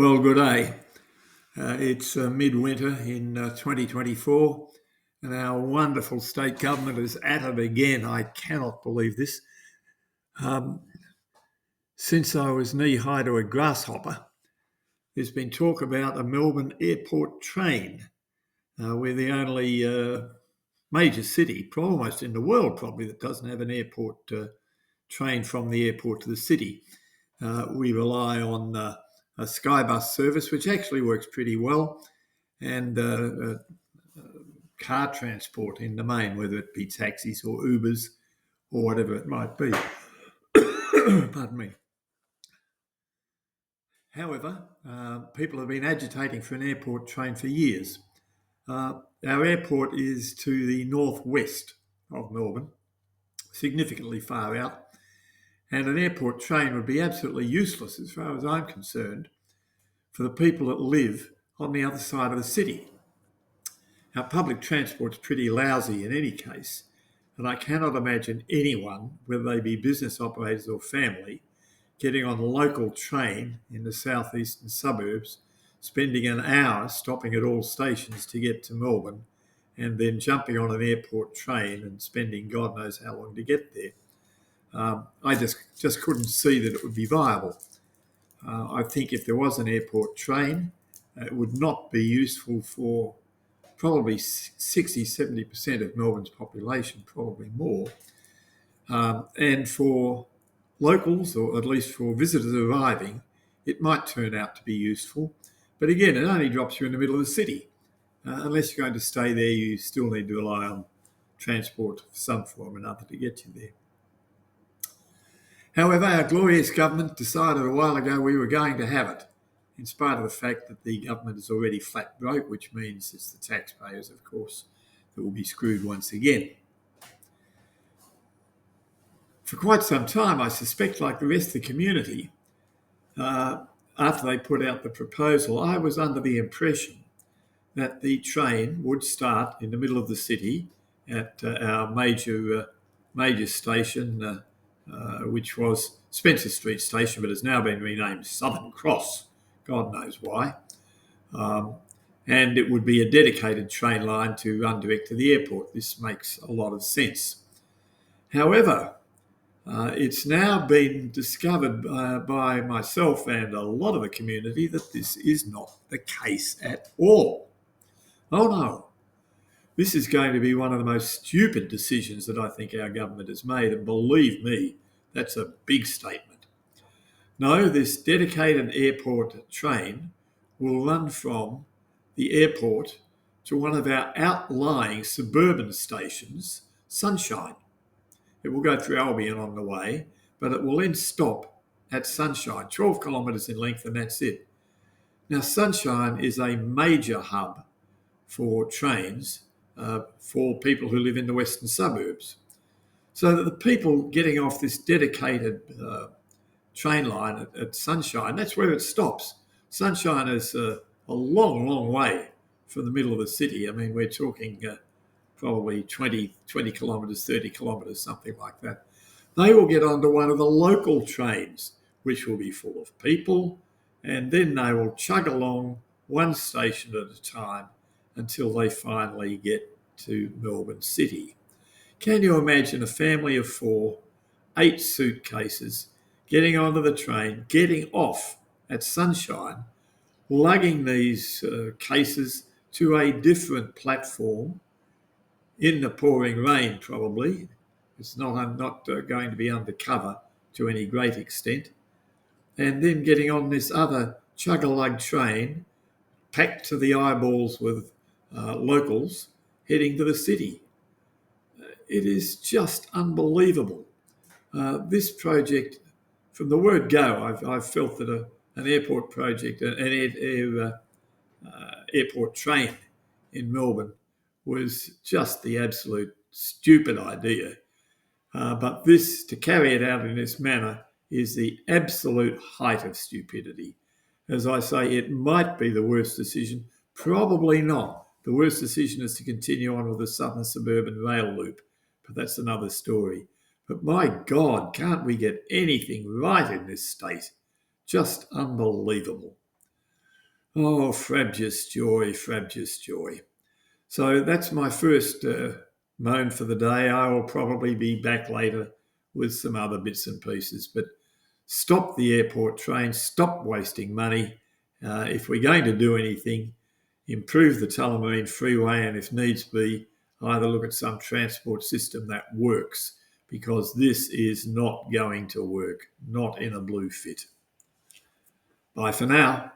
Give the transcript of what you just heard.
Well, good day. It's midwinter in 2024, and our wonderful state government is at it again. I cannot believe this. Um, since I was knee high to a grasshopper, there's been talk about a Melbourne Airport train. We're the only major city, almost in the world probably, that doesn't have an airport train from the airport to the city. We rely on a Skybus service, which actually works pretty well, and car transport in the main, whether it be taxis or Ubers or whatever it might be. Pardon me. However, people have been agitating for an airport train for years. Our airport is to the northwest of Melbourne, significantly far out, and an airport train would be absolutely useless as far as I'm concerned for the people that live on the other side of the city. Our public transport's pretty lousy in any case, and I cannot imagine anyone, whether they be business operators or family, getting on a local train in the southeastern suburbs, spending an hour stopping at all stations to get to Melbourne, and then jumping on an airport train and spending God knows how long to get there. I just couldn't see that it would be viable. I think if there was an airport train, it would not be useful for probably 60, 70% of Melbourne's population, probably more. And for locals, or at least for visitors arriving, it might turn out to be useful. But again, it only drops you in the middle of the city. Unless you're going to stay there, you still need to rely on transport of some form or another to get you there. However, our glorious government decided a while ago we were going to have it, in spite of the fact that the government is already flat broke, which means it's the taxpayers, of course, that will be screwed once again. For quite some time, I suspect, like the rest of the community, after they put out the proposal, I was under the impression that the train would start in the middle of the city at our major station, which was Spencer Street Station, but has now been renamed Southern Cross. God knows why. And it would be a dedicated train line to run direct to the airport. This makes a lot of sense. However, it's now been discovered by myself and a lot of the community that this is not the case at all. Oh no. This is going to be one of the most stupid decisions that I think our government has made, and believe me, that's a big statement. No, this dedicated airport train will run from the airport to one of our outlying suburban stations, Sunshine. It will go through Albion on the way, but it will then stop at Sunshine, 12 kilometres in length, and that's it. Now, Sunshine is a major hub for trains for people who live in the western suburbs. So that the people getting off this dedicated train line at Sunshine, that's where it stops. Sunshine is a long, long way from the middle of the city. I mean, we're talking probably 20 kilometres, 30 kilometres, something like that. They will get onto one of the local trains, which will be full of people, and then they will chug along one station at a time until they finally get to Melbourne City. Can you imagine a family of 4, 8 suitcases, getting onto the train, getting off at Sunshine, lugging these cases to a different platform in the pouring rain probably? It's not going to be undercover to any great extent. And then getting on this other chug-a-lug train, packed to the eyeballs with locals, heading to the city. It is just unbelievable. This project, from the word go, I've felt that an airport project, an airport train in Melbourne was just the absolute stupid idea. But this, to carry it out in this manner, is the absolute height of stupidity. As I say, it might be the worst decision, probably not. The worst decision is to continue on with the Southern Suburban Rail Loop, but that's another story. But my God, can't we get anything right in this state? Just unbelievable. Oh, frabjous joy, frabjous joy. So that's my first moan for the day. I will probably be back later with some other bits and pieces. But stop the airport train, stop wasting money. If we're going to do anything, improve the Tullamarine Freeway, and if needs be, either look at some transport system that works, because this is not going to work, not in a blue fit. Bye for now.